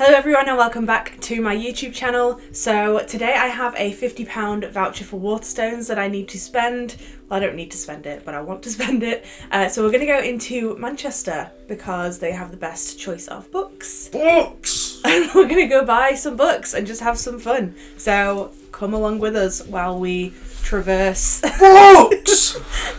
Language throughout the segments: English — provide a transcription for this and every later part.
Hello everyone and welcome back to my YouTube channel. So today I have a £50 voucher for Waterstones that I need to spend. Well, I don't need to spend it, but I want to spend it. So we're going to go into Manchester because they have the best choice of books. Books! And we're going to go buy some books and just have some fun. So come along with us while we traverse Books!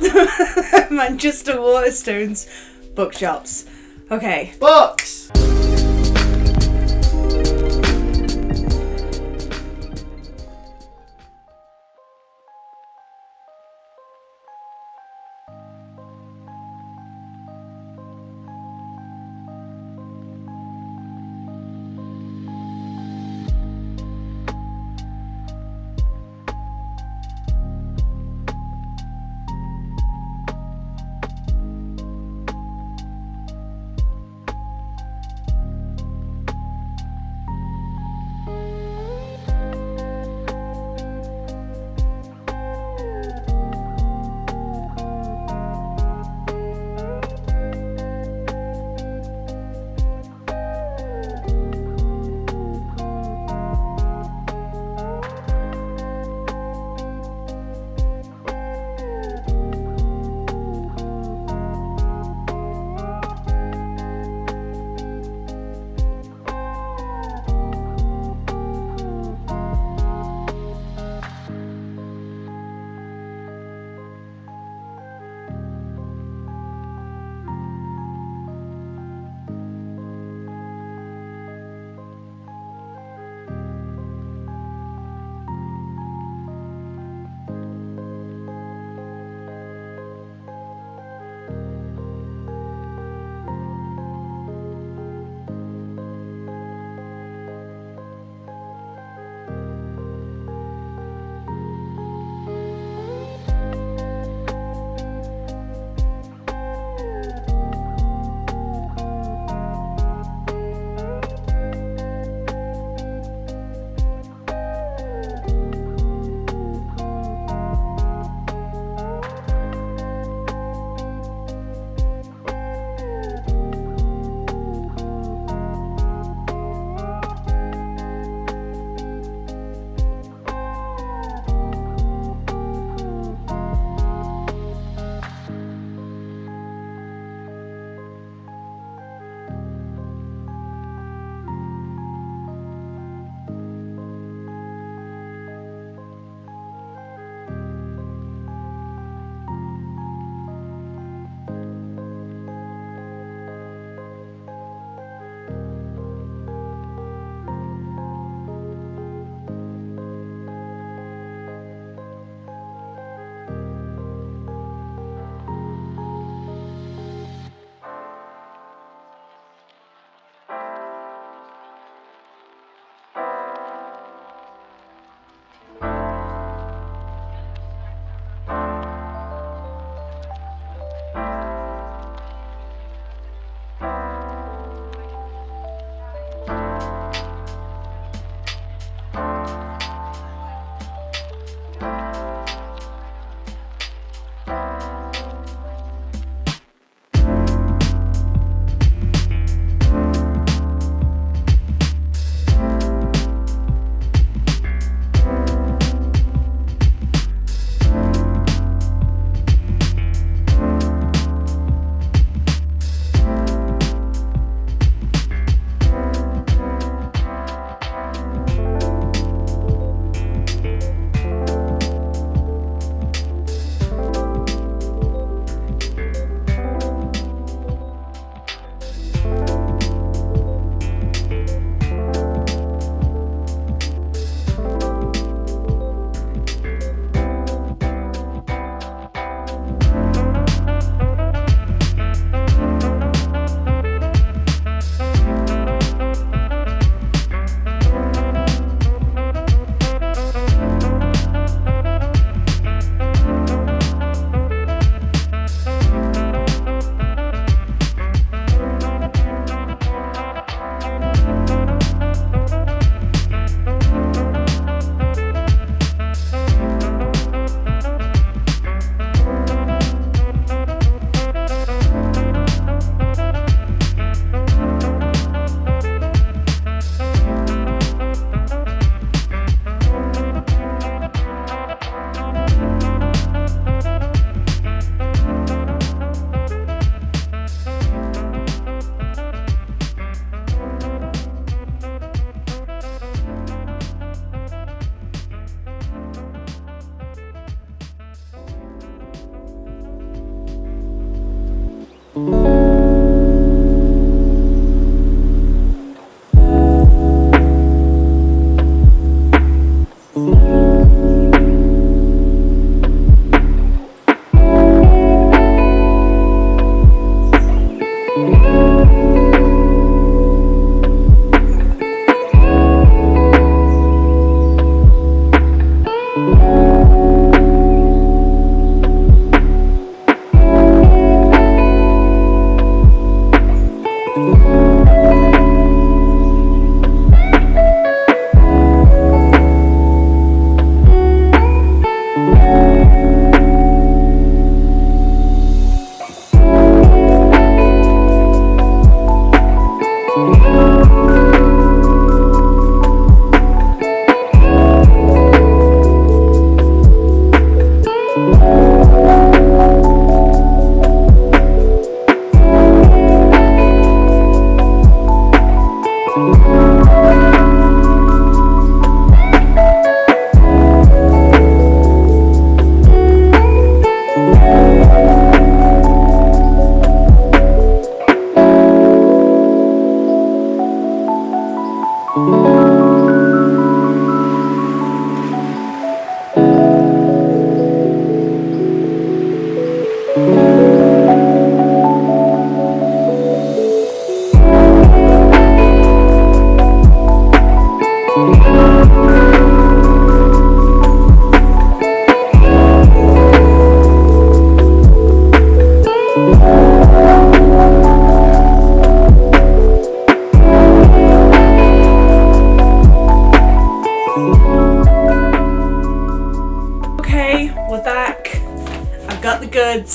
the Manchester Waterstones bookshops. Okay. Books!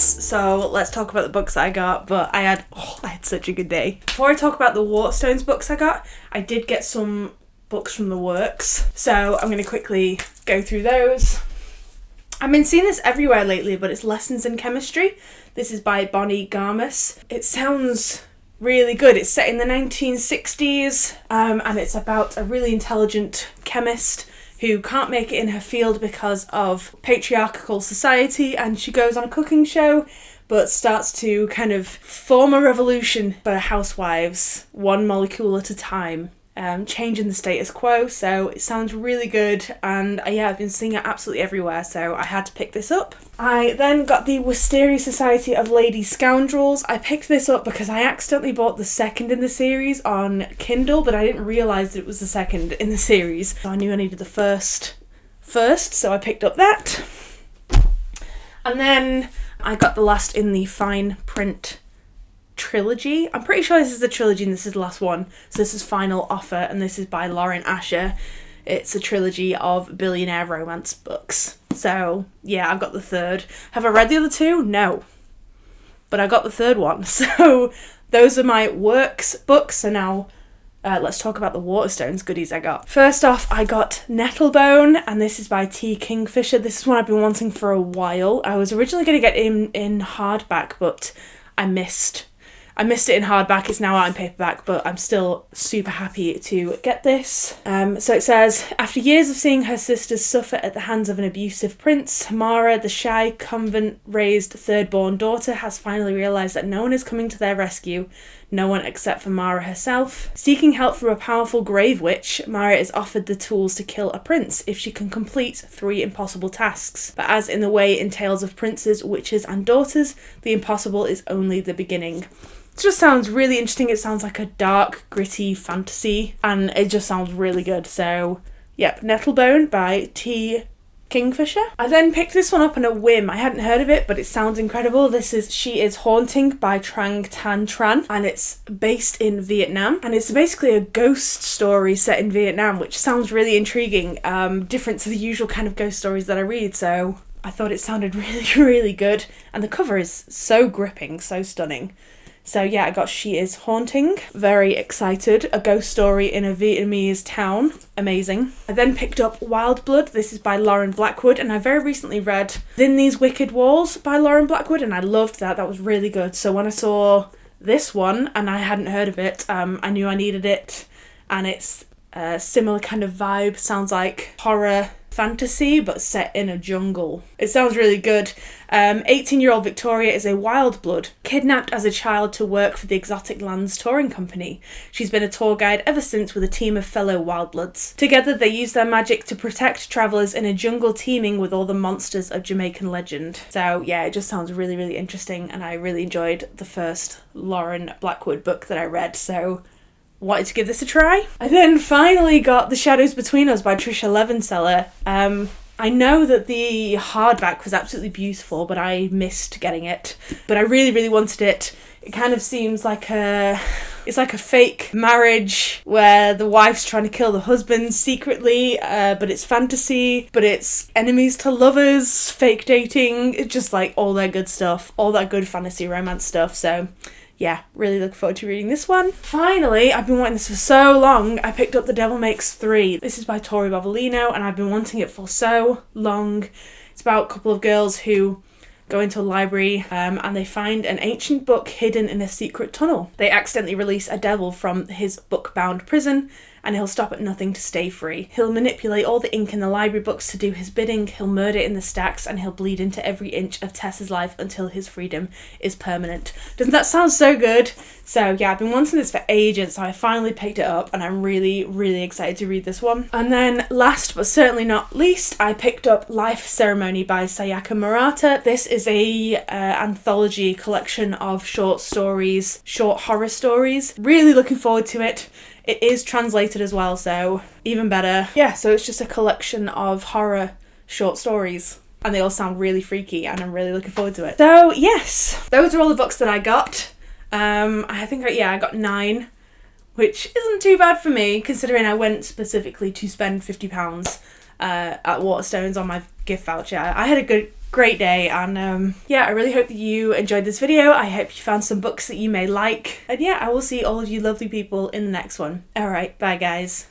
So let's talk about the books that I got, but I had such a good day. Before I talk about the Waterstones books I did get some books from the works, so I'm going to quickly go through those. I've been seeing this everywhere lately, but it's Lessons in Chemistry. This is by Bonnie Garmus. It sounds really good. It's set in the 1960s, and it's about a really intelligent chemist who can't make it in her field because of patriarchal society, and she goes on a cooking show but starts to kind of form a revolution for housewives, one molecule at a time, changing the status quo. So it sounds really good, and I've been seeing it absolutely everywhere, so I had to pick this up. I then got the Wisteria Society of Lady Scoundrels. I picked this up because I accidentally bought the second in the series on Kindle, but I didn't realise that it was the second in the series. So I knew I needed the first, so I picked up that. And then I got the last in the fine print trilogy. I'm pretty sure this is the trilogy and this is the last one. So this is Final Offer, and this is by Lauren Asher. It's a trilogy of billionaire romance books. So yeah, I've got the third. Have I read the other two? No. But I got the third one. So those are my works books. So now let's talk about the Waterstones goodies I got. First off, I got Nettlebone, and this is by T. Kingfisher. This is one I've been wanting for a while. I was originally going to get in hardback, but I missed it in hardback. It's now out in paperback, but I'm still super happy to get this. So it says, after years of seeing her sisters suffer at the hands of an abusive prince, Mara, the shy, convent-raised third-born daughter, has finally realised that no one is coming to their rescue, no one except for Mara herself. Seeking help from a powerful grave witch, Mara is offered the tools to kill a prince if she can complete 3 impossible tasks. But as in the way in tales of princes, witches and daughters, the impossible is only the beginning. It just sounds really interesting. It sounds like a dark, gritty fantasy, and it just sounds really good. So, yep, Nettlebone by T. Kingfisher. I then picked this one up on a whim. I hadn't heard of it, but it sounds incredible. This is She is Haunting by Trang Tan Tran, and it's based in Vietnam, and it's basically a ghost story set in Vietnam, which sounds really intriguing, different to the usual kind of ghost stories that I read, so I thought it sounded really, really good, and the cover is so gripping, so stunning. So yeah, I got She is Haunting. Very excited. A ghost story in a Vietnamese town. Amazing. I then picked up Wild Blood. This is by Lauren Blackwood, and I very recently read Within These Wicked Walls by Lauren Blackwood, and I loved that. That was really good. So when I saw this one, and I hadn't heard of it, I knew I needed it, and it's a similar kind of vibe. Sounds like horror fantasy, but set in a jungle. It sounds really good. 18-year-old Victoria is a wild blood, kidnapped as a child to work for the Exotic Lands Touring Company. She's been a tour guide ever since with a team of fellow wild bloods. Together they use their magic to protect travellers in a jungle teeming with all the monsters of Jamaican legend. So yeah, it just sounds really, really interesting, and I really enjoyed the first Lauren Blackwood book that I read, so wanted to give this a try. I then finally got The Shadows Between Us by Trisha Levenseller. I know that the hardback was absolutely beautiful, but I missed getting it. But I really, really wanted it. It kind of seems like it's like a fake marriage where the wife's trying to kill the husband secretly, but it's fantasy, but it's enemies to lovers, fake dating, it's just like all that good stuff, all that good fantasy romance stuff. So yeah, really looking forward to reading this one. Finally, I've been wanting this for so long, I picked up The Devil Makes 3. This is by Tori Bovolino, and I've been wanting it for so long. It's about a couple of girls who go into a library and they find an ancient book hidden in a secret tunnel. They accidentally release a devil from his book-bound prison, and he'll stop at nothing to stay free. He'll manipulate all the ink in the library books to do his bidding, he'll murder in the stacks, and he'll bleed into every inch of Tessa's life until his freedom is permanent. Doesn't that sound so good? So yeah, I've been wanting this for ages, so I finally picked it up, and I'm really, really excited to read this one. And then last but certainly not least, I picked up Life Ceremony by Sayaka Murata. This is a anthology collection of short stories, short horror stories. Really looking forward to it. It is translated as well, so even better. Yeah, so it's just a collection of horror short stories, and they all sound really freaky, and I'm really looking forward to it. So yes, those are all the books that I got. I think I got 9, which isn't too bad for me, considering I went specifically to spend £50 at Waterstones on my gift voucher. I had a great day, and yeah, I really hope that you enjoyed this video. I hope you found some books that you may like, and yeah, I will see all of you lovely people in the next one. Alright, bye guys.